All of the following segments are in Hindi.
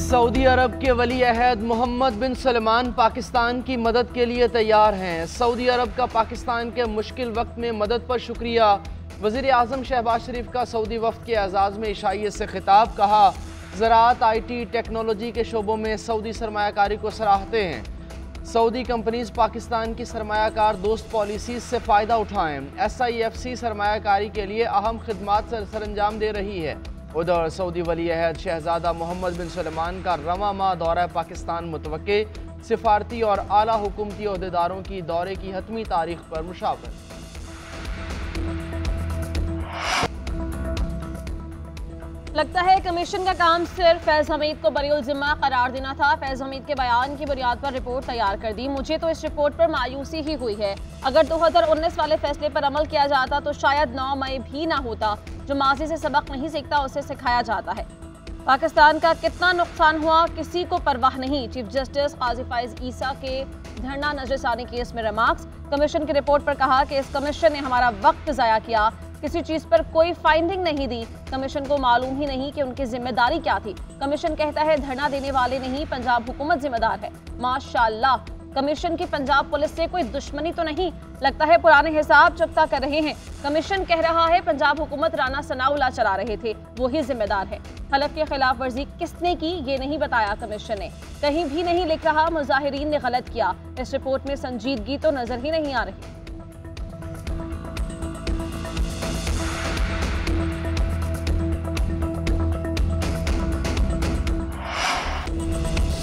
सऊदी अरब के वली अहद मोहम्मद बिन सलमान पाकिस्तान की मदद के लिए तैयार हैं। सऊदी अरब का पाकिस्तान के मुश्किल वक्त में मदद पर शुक्रिया। वज़ीर आज़म शहबाज शरीफ का सऊदी वफ़द के एजाज़ में ईशाइयत से खिताब। कहा, ज़राअत, IT, टेक्नोलॉजी के शोबों में सऊदी सरमायाकारी को सराहते हैं। सऊदी कंपनीज पाकिस्तान की सरमायाकार दोस्त पॉलिसीज से फ़ायदा उठाएँ। SIFC सरमायाकारी के लिए अहम खिदमात सरअंजाम दे रही है। उधर सऊदी वली अहद शहजादा मोहम्मद बिन सलमान का रवां माह दौरा पाकिस्तान मुतवक्के। सिफारती और आला हुकूमती ओहदेदारों की दौरे की हतमी तारीख पर मुशावरत। लगता है कमीशन का काम सिर्फ फैज़ हमीद को बरीउल ज़िम्मा करार देना था। फैज़ हमीद के बयान की बुनियाद पर रिपोर्ट तैयार कर दी। मुझे तो इस रिपोर्ट पर मायूसी ही हुई है। अगर 2019 वाले फैसले पर अमल किया जाता तो शायद 9 मई भी ना होता। जो माजी से सबक नहीं सीखता उसे सिखाया जाता है। पाकिस्तान का कितना नुकसान हुआ किसी को परवाह नहीं। चीफ जस्टिस काजी फाइज ईसा के धरना नजरसानी केस में रिमार्क्स। कमीशन की रिपोर्ट पर कहा कि इस कमीशन ने हमारा वक्त ज़ाया किया, किसी चीज पर कोई फाइंडिंग नहीं दी। कमीशन को मालूम ही नहीं कि उनकी जिम्मेदारी क्या थी। कमीशन कहता है धरना देने वाले नहीं, पंजाब हुकूमत जिम्मेदार है। माशाअल्लाह, कमीशन की पंजाब पुलिस से कोई दुश्मनी तो नहीं। लगता है पुराने हिसाब चुकता कर रहे हैं। कमीशन कह रहा है पंजाब हुकूमत राना सनाउल्लाह चला रहे थे, वही जिम्मेदार है। हलफ की खिलाफ वर्जी किसने की ये नहीं बताया कमीशन ने। कहीं भी नहीं लिख रहा मुजाहिरीन ने गलत किया। इस रिपोर्ट में संजीदगी तो नजर ही नहीं आ रही।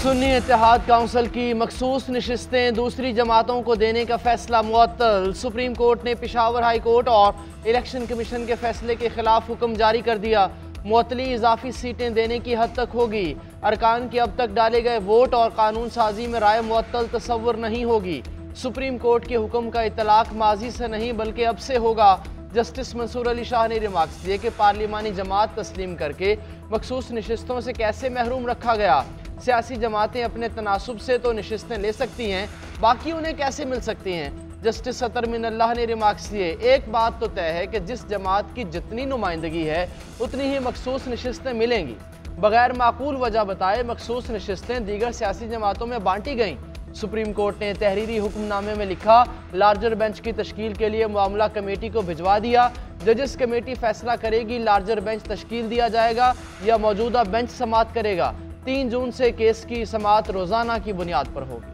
सुन्नी इत्तेहाद काउंसिल की मखसूस नशिस्तें दूसरी जमातों को देने का फैसला मुअत्तल। सुप्रीम कोर्ट ने पेशावर हाई कोर्ट और इलेक्शन कमीशन के फैसले के खिलाफ हुक्म जारी कर दिया। मुअत्तली इजाफी सीटें देने की हद तक होगी। अरकान की अब तक डाले गए वोट और कानून साजी में राय मुअत्तल तस्वुर नहीं होगी। सुप्रीम कोर्ट के हुक्म का इतलाक माजी से नहीं बल्कि अब से होगा। जस्टिस मंसूर अली शाह ने रिमार्क्स दिए कि पार्लिमानी जमात तस्लीम करके मखसूस नशिस्तों से कैसे महरूम रखा गया। सियासी जमातें अपने तनासुब से तो नशिस्तें ले सकती हैं, बाकी उन्हें कैसे मिल सकती हैं। जस्टिस सतर मिनल्लाह ने रिमार्क्स दिए, एक बात तो तय है कि जिस जमात की जितनी नुमाइंदगी है उतनी ही मखसूस नशिस्तें मिलेंगी। बगैर माकूल वजह बताए मखसूस नशिस्तें दीगर सियासी जमातों में बांटी गईं। सुप्रीम कोर्ट ने तहरीरी हुक्मनामे में लिखा, लार्जर बेंच की तश्कील के लिए मामला कमेटी को भिजवा दिया। जजेस कमेटी फैसला करेगी लार्जर बेंच तश्कील दिया जाएगा या मौजूदा बेंच समाअत करेगा। 3 जून से केस की समाअत रोजाना की बुनियाद पर होगी।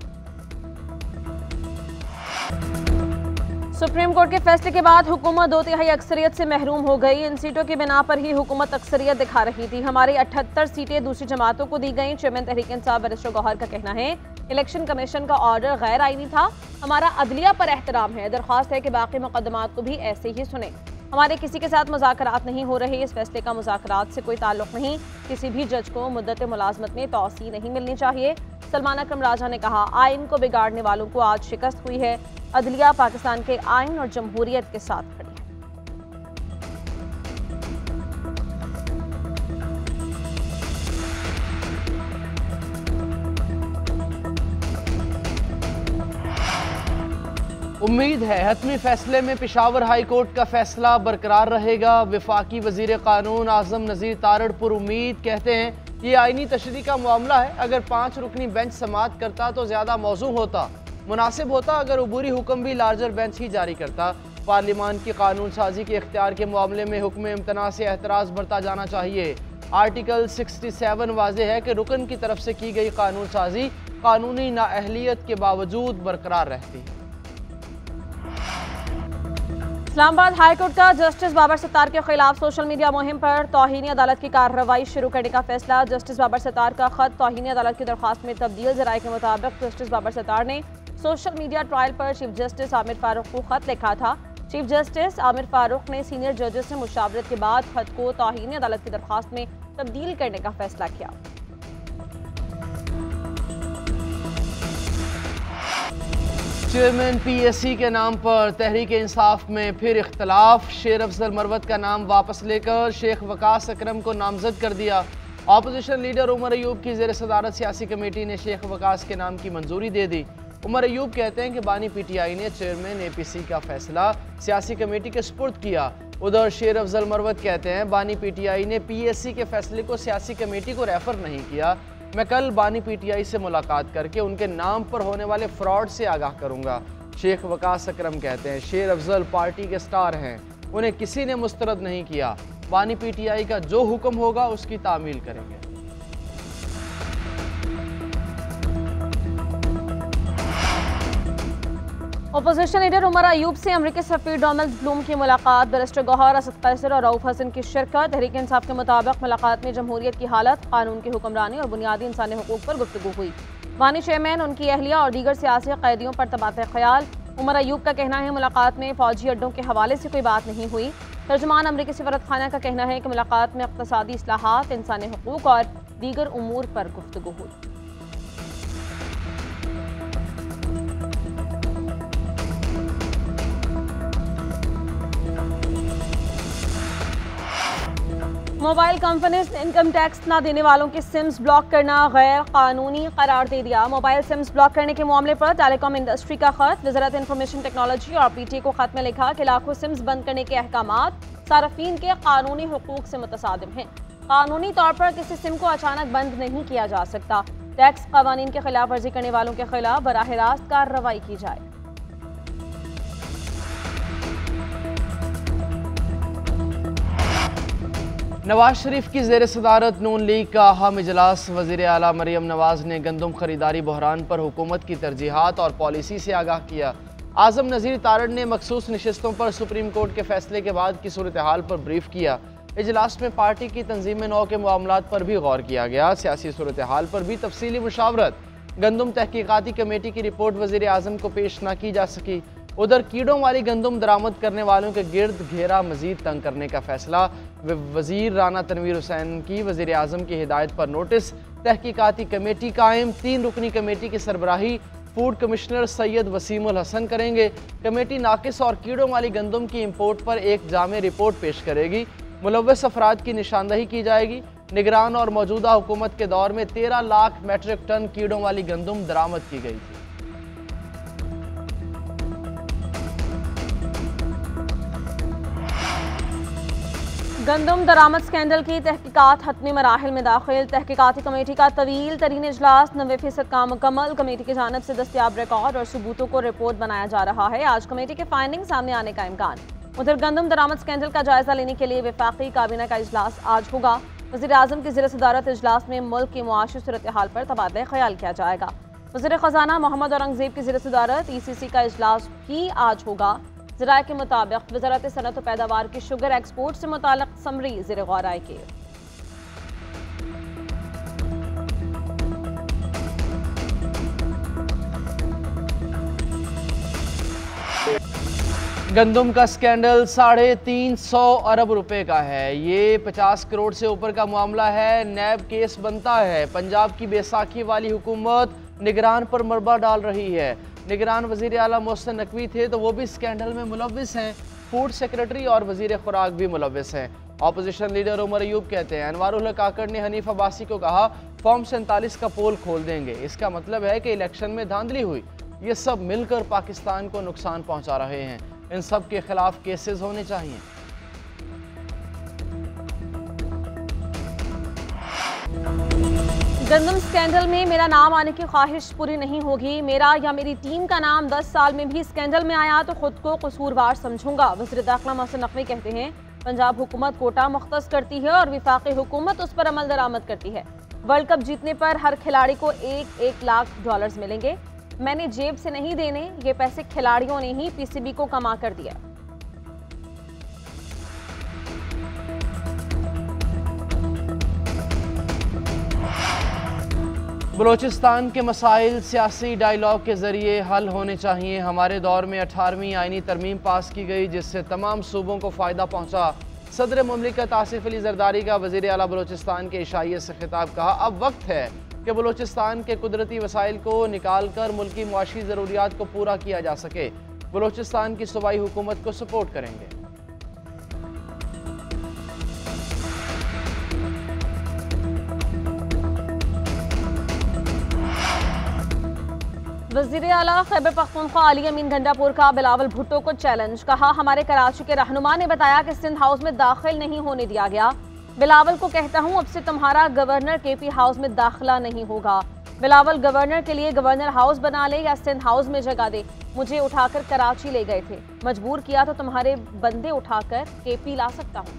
सुप्रीम कोर्ट के फैसले के बाद हुकूमत 2/3 अक्सरियत से महरूम हो गई। इन सीटों की बिना पर ही हुकूमत अक्सरियत दिखा रही थी। हमारी 78 सीटें दूसरी जमातों को दी गईं। चेयरमैन तहरीक इंसाफ बैरिस्टर गौहर का कहना है इलेक्शन कमीशन का ऑर्डर गैर आईनी था। हमारा अदलिया पर एहतराम है। दरख्वास्त है कि बाकी मुकदमात को भी ऐसे ही सुने। हमारे किसी के साथ मुज़ाकरात नहीं हो रहे। इस फैसले का मुज़ाकरात से कोई ताल्लुक नहीं। किसी भी जज को मुद्दत मुलाजमत में तौसी नहीं मिलनी चाहिए। सलमान अकरम राजा ने कहा, आइन को बिगाड़ने वालों को आज शिकस्त हुई है। अदलिया पाकिस्तान के आइन और जमहूरियत के साथ खड़ी है। उम्मीद है हतमी फैसले में पेशावर हाई कोर्ट का फैसला बरकरार रहेगा। वफाकी वजीर कानून आजम नज़ीर तारड़पुर उम्मीद कहते हैं ये आइनी तशरीह का मामला है। अगर 5 रुकनी बेंच समाअत करता तो ज़्यादा मौजू होता, मुनासिब होता। अगर अबूरी हुक्म भी लार्जर बेंच ही जारी करता। पार्लिमान की कानून साजी के इख्तियार के मामले में हुक्म इम्तना से एतराज़ बरता जाना चाहिए। आर्टिकल 67 वाज़ेह है कि रुकन की तरफ से की गई कानून साजी कानूनी नाअहलियत के बावजूद बरकरार रहती है। इस्लामाबाद हाई कोर्ट का जस्टिस बाबर सत्तार के खिलाफ सोशल मीडिया मुहिम पर तौहीन अदालत की कार्रवाई शुरू करने का फैसला। जस्टिस बाबर सत्तार का खत तौहीन अदालत की दरख्वास्त में तब्दील। ज़राए के मुताबिक जस्टिस बाबर सत्तार ने सोशल मीडिया ट्रायल पर चीफ जस्टिस आमिर फारूक को खत लिखा था। चीफ जस्टिस आमिर फारूक ने सीनियर जजेस से मुशावरत के बाद खत को तौहीन अदालत की दरख्वास्त में तब्दील करने का फैसला किया। चेयरमैन PSC के नाम पर तहरीक इंसाफ में फिर इख्तलाफ। शेर अफजल मरवत का नाम वापस लेकर शेख वकास अकरम को नामजद कर दिया। अपोजिशन लीडर उमर अयूब की ज़ेर सदारत सियासी कमेटी ने शेख वकास के नाम की मंजूरी दे दी। उमर अयूब कहते हैं कि बानी PTI ने चेयरमैन APC का फैसला सियासी कमेटी के सुपुर्द किया। उधर शेर अफजल मरवत कहते हैं बानी PTI ने PSC के फैसले को सियासी कमेटी को रेफर नहीं किया, मैं कल बानी PTI से मुलाकात करके उनके नाम पर होने वाले फ्रॉड से आगाह करूंगा। शेख वकास अकरम कहते हैं शेर अफजल पार्टी के स्टार हैं, उन्हें किसी ने मुस्तरद नहीं किया। बानी PTI का जो हुक्म होगा उसकी तामील करेंगे। अपोजिशन लीडर उमर अयूब से अमरीकी सफीर डोनाल्ड ब्लूम की मुलाकात, बैरिस्टर गौहर, असद कैसर और रऊफ हसन की शिरकत। तहरीक इंसाफ के मुताबिक मुलाकात में जमहूरियत की हालत, कानून की हुक्मरानी और बुनियादी इंसानी हुकूक पर गुफ्तगू हुई। बानी चेयरमैन, उनकी अहलिया और दीगर सियासी कैदियों पर तबादला ख्याल। उमर अयूब का कहना है मुलाकात में फौजी अड्डों के हवाले से कोई बात नहीं हुई। तर्जुमान अमरीकी सफारत खाना का कहना है कि मुलाकात में इक़्तिसादी इस्लाहात, इंसानी हुकूक और दीगर उमूर पर गुफ्तगू हुई। मोबाइल कंपनीज ने इनकम टैक्स ना देने वालों के सिम्स ब्लॉक करना गैर कानूनी करार दे दिया। मोबाइल सिम्स ब्लॉक करने के मामले पर टेलीकॉम इंडस्ट्री का खत। वज़ारत इंफॉर्मेशन टेक्नोलॉजी और PTA को खत में लिखा कि लाखों सिम्स बंद करने के अहकामात सार्फिन के कानूनी हुकूक से मुतसादिम हैं। कानूनी तौर पर किसी सिम को अचानक बंद नहीं किया जा सकता। टैक्स कवानीन के खिलाफ वर्जी करने वालों के खिलाफ बराह रास्त कार्रवाई की जाए। नवाज शरीफ की ज़ेर सदारत नून लीग का अहम इजलास। वज़ीर आला मरियम नवाज ने गंदम खरीदारी बहरान पर हुकूमत की तरजीहात और पॉलिसी से आगाह किया। आज़म नज़ीर तारड़ ने मखसूस नशिस्तों पर सुप्रीम कोर्ट के फैसले के बाद की सूरत हाल पर ब्रीफ किया। इजलास में पार्टी की तंजीम नौ के मामलात पर भी गौर किया गया। सियासी सूरत हाल पर भी तफसीली मुशावरत। गंदम तहकीकाती कमेटी की रिपोर्ट वज़ीर आज़म को पेश न की जा सकी। उधर कीड़ों वाली गंदम दरामद करने वालों के गिर्द घेरा मजीद तंग करने का फैसला। वज़ीर राना तनवीर हुसैन की वज़ीर आज़म की हिदायत पर नोटिस। तहकीकाती कमेटी कायम। 3 रुकनी कमेटी की सरबराही फूड कमिश्नर सैयद वसीमुल हसन करेंगे। कमेटी नाकिस और कीड़ों वाली गंदम की इम्पोर्ट पर एक जामे रिपोर्ट पेश करेगी। मुलव्वस अफराद की निशानदही की जाएगी। निगरान और मौजूदा हुकूमत के दौर में 13 लाख मेट्रिक टन कीड़ों वाली गंदम दरामद की गई थी। गंदम दरामद स्कैंडल की तहकीकात हतमी मराहिल में दाखिल। तहकीकाती कमेटी का तवील तरीन इजलास, 90% काम मुकम्मल। कमेटी की जानिब से दस्तियाब रिकॉर्ड और सबूतों को रिपोर्ट बनाया जा रहा है। आज कमेटी के फाइंडिंग सामने आने का इम्कान। उधर गंदम दरामद स्कैंडल का जायजा लेने के लिए वफाकी काबीना का इजलास आज होगा। वज़ीर आज़म की ज़ेर सदारत इजलास में मुल्क की मुआशी सूरत हाल पर तबादला ख्याल किया जाएगा। वज़ीर ख़जाना मोहम्मद औरंगज़ेब की ज़ेर सदारत ECC का इजलास भी आज होगा। ज़राए के मुताबिक वज़ारत सनअत व पैदावार की शुगर एक्सपोर्ट से मुताल्लिक़ समरी ज़ेर गौर आएगी। गंदम का स्कैंडल 350 अरब रुपए का है। ये 50 करोड़ से ऊपर का मामला है। नैब केस बनता है। पंजाब की बैसाखी वाली हुकूमत निगरान पर मरबा डाल रही है। निगरान वज़ीर आला मोहसिन नकवी थे तो वो भी स्कैंडल में मुलव्विस हैं। फूड सेक्रेटरी और वज़ीर खुराक भी मुलव्विस हैं। अपोजिशन लीडर उमर अयूब कहते हैं अनवारुल हक काकड़ ने हनीफ अब्बासी को कहा फॉर्म 47 का पोल खोल देंगे। इसका मतलब है कि इलेक्शन में धांधली हुई। ये सब मिलकर पाकिस्तान को नुकसान पहुंचा रहे हैं। इन सब के खिलाफ केसेस होने चाहिए। गंदम स्कैंडल में मेरा नाम आने की ख्वाहिश पूरी नहीं होगी। मेरा या मेरी टीम का नाम 10 साल में भी स्कैंडल में आया तो खुद को कसूरवार समझूंगा। वज़ीर दाखिला मोहसिन नकवी कहते हैं पंजाब हुकूमत कोटा मुख्तस करती है और वफाकी हुकूमत उस पर अमल दरामद करती है। वर्ल्ड कप जीतने पर हर खिलाड़ी को $1 लाख मिलेंगे। मैंने जेब से नहीं देने, ये पैसे खिलाड़ियों ने ही PCB को कमा कर दिया। बलोचिस्तान के मसाइल सियासी डायलॉग के जरिए हल होने चाहिए। हमारे दौर में 18वीं आईनी तरमीम पास की गई जिससे तमाम सूबों को फ़ायदा पहुंचा। सदर मुमलिकत आसिफ अली जरदारी का वज़ीर आला बलोचिस्तान के इशाइयत से खिताब। कहा अब वक्त है कि बलोचिस्तान के कुदरती वसाइल को निकाल कर मुल्की मुआशी ज़रूरियात को पूरा किया जा सके। बलोचिस्तान की सूबाई हुकूमत को सपोर्ट करेंगे। वज़ीर आला खैबर पख्तूनख्वा अली अमीन गंडापुर का बिलावल भुट्टो को चैलेंज। कहा हमारे कराची के रहनुमा ने बताया कि सिंध हाउस में दाखिल नहीं होने दिया गया। बिलावल को कहता हूं, अब से तुम्हारा गवर्नर केपी हाउस में दाखिला नहीं होगा। बिलावल गवर्नर के लिए गवर्नर हाउस बना ले या सिंध हाउस में जगह दे। मुझे उठाकर कराची ले गए थे, मजबूर किया तो तुम्हारे बंदे उठाकर केपी ला सकता हूं।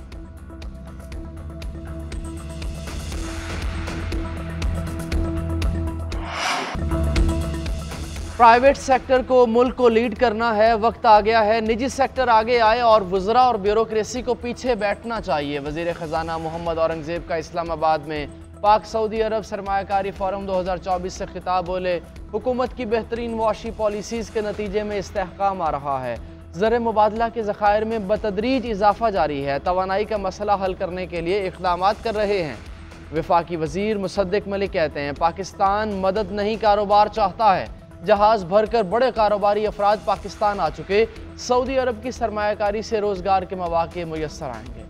प्राइवेट सेक्टर को मुल्क को लीड करना है, वक्त आ गया है निजी सेक्टर आगे आए और वज़रा और ब्यूरोक्रेसी को पीछे बैठना चाहिए। वज़ीर ख़जाना मोहम्मद औरंगज़ेब का इस्लामाबाद में पाक सऊदी अरब सरमायाकारी फोरम 2024 से खिताब। बोले, हुकूमत की बेहतरीन मुआशी पॉलिसीज़ के नतीजे में इस्तेहकाम आ रहा है। ज़र मुबादला के ज़खायर में बतदरीज इजाफा जारी है। तवानाई का मसला हल करने के लिए इक़दामात कर रहे हैं। वफाकी वज़ीर मुसद्दिक मलिक कहते हैं, पाकिस्तान मदद नहीं कारोबार चाहता है। जहाज़ भरकर बड़े कारोबारी अफराद पाकिस्तान आ चुके। सऊदी अरब की सरमायाकारी से रोज़गार के मौके मुयस्सर आएंगे।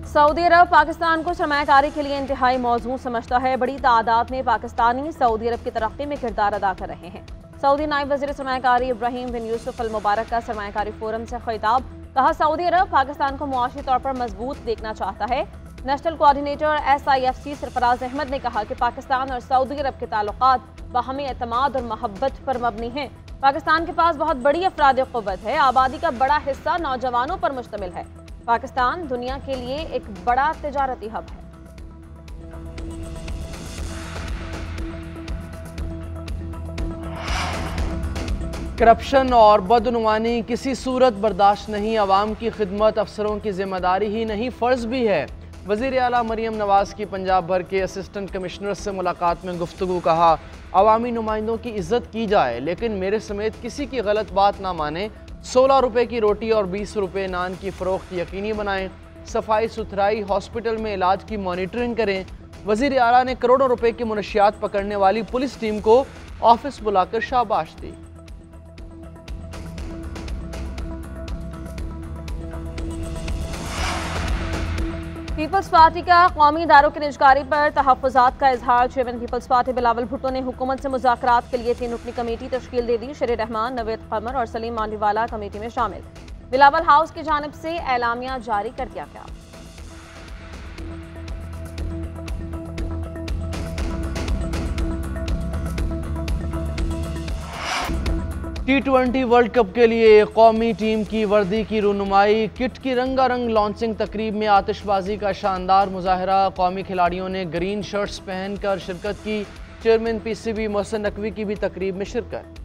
सऊदी अरब पाकिस्तान को सरमायाकारी के लिए इंतहाई मौजूद समझता है। बड़ी तादाद में पाकिस्तानी सऊदी अरब की तरक्की में किरदार अदा कर रहे हैं। सऊदी नायब वज़ीर सरमायाकारी इब्राहिम बिन यूसुफ अल मुबारक का सरमायाकारी फोरम से खिताब। कहा, सऊदी अरब पाकिस्तान को मुआशी तौर पर मजबूत देखना चाहता है। National coordinator SIFC Sarfaraz Ahmed ने कहा कि पाकिस्तान और सऊदी अरब के ताल्लुकात बाहमी एतमाद और मोहब्बत पर मबनी हैं। पाकिस्तान के पास बहुत बड़ी अफराद क़ुव्वत है। आबादी का बड़ा हिस्सा नौजवानों पर मुश्तमिल है। पाकिस्तान दुनिया के लिए एक बड़ा तिजारती हब है। करप्शन और बदनुमानी किसी सूरत बर्दाश्त नहीं। अवाम की खिदमत अफसरों की जिम्मेदारी ही नहीं, फ़र्ज भी है। वज़ीर आला मरियम नवाज़ की पंजाब भर के असिस्टेंट कमिश्नर से मुलाकात में गुफ्तगू। कहा, अवामी नुमाइंदों की इज्जत की जाए, लेकिन मेरे समेत किसी की गलत बात ना माने। 16 रुपए की रोटी और 20 रुपए नान की फ़रोख्त यकीनी बनाएं। सफाई सुथराई, हॉस्पिटल में इलाज की मॉनिटरिंग करें। वज़ीर आला ने करोड़ों रुपए की मुनशियात पकड़ने वाली पुलिस टीम को ऑफिस बुलाकर शाबाश दी। पीपल्स पार्टी का कौमी इदारों की निजकारी पर तहफ़्फ़ुज़ात का इजहार। चेयरमैन पीपल्स पार्टी बिलावल भुट्टो ने हुकूमत से मुज़ाकरात के लिए 3 रुकनी कमेटी तश्कील दे दी। शरीर रहमान, नवेद कमर और सलीम मांडीवाला कमेटी में शामिल। बिलावल हाउस की जानिब से एलामिया जारी कर दिया गया। T20 वर्ल्ड कप के लिए कौमी टीम की वर्दी की रुनुमाई। किट की रंगारंग लॉन्चिंग तकरीब में आतिशबाजी का शानदार मुजाहरा। कौमी खिलाड़ियों ने ग्रीन शर्ट्स पहनकर शिरकत की। चेयरमैन PCB मोहसिन नकवी की भी तकरीब में शिरकत।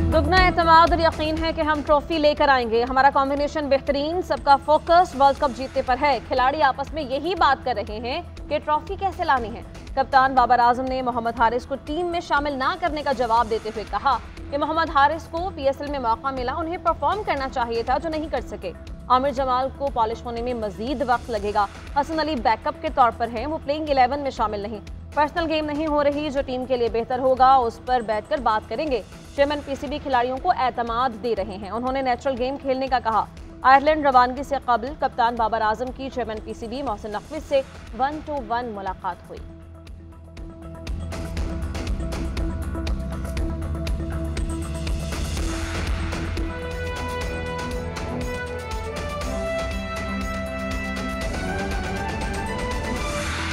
दुगना एतमाद और यकीन है कि हम ट्रॉफी लेकर आएंगे। हमारा कॉम्बिनेशन बेहतरीन, सबका फोकस वर्ल्ड कप जीतने पर है। खिलाड़ी आपस में यही बात कर रहे हैं कि ट्रॉफी कैसे लानी है। कप्तान बाबर आजम ने मोहम्मद हारिस को टीम में शामिल ना करने का जवाब देते हुए कहा कि मोहम्मद हारिस को PSL में मौका मिला, उन्हें परफॉर्म करना चाहिए था जो नहीं कर सके। आमिर जमाल को पॉलिश होने में मजीद वक्त लगेगा। हसन अली बैकअप के तौर पर हैं, वो प्लेइंग 11 में शामिल नहीं। पर्सनल गेम नहीं हो रही, जो टीम के लिए बेहतर होगा उस पर बैठकर बात करेंगे। चेयरमैन PCB खिलाड़ियों को एतमाद दे रहे हैं। उन्होंने नेचुरल गेम खेलने का कहा। आयरलैंड रवानगी से कबल कप्तान बाबर आजम की चेयरमैन PCB मोहसिन नकवी से 1-to-1 मुलाकात हुई।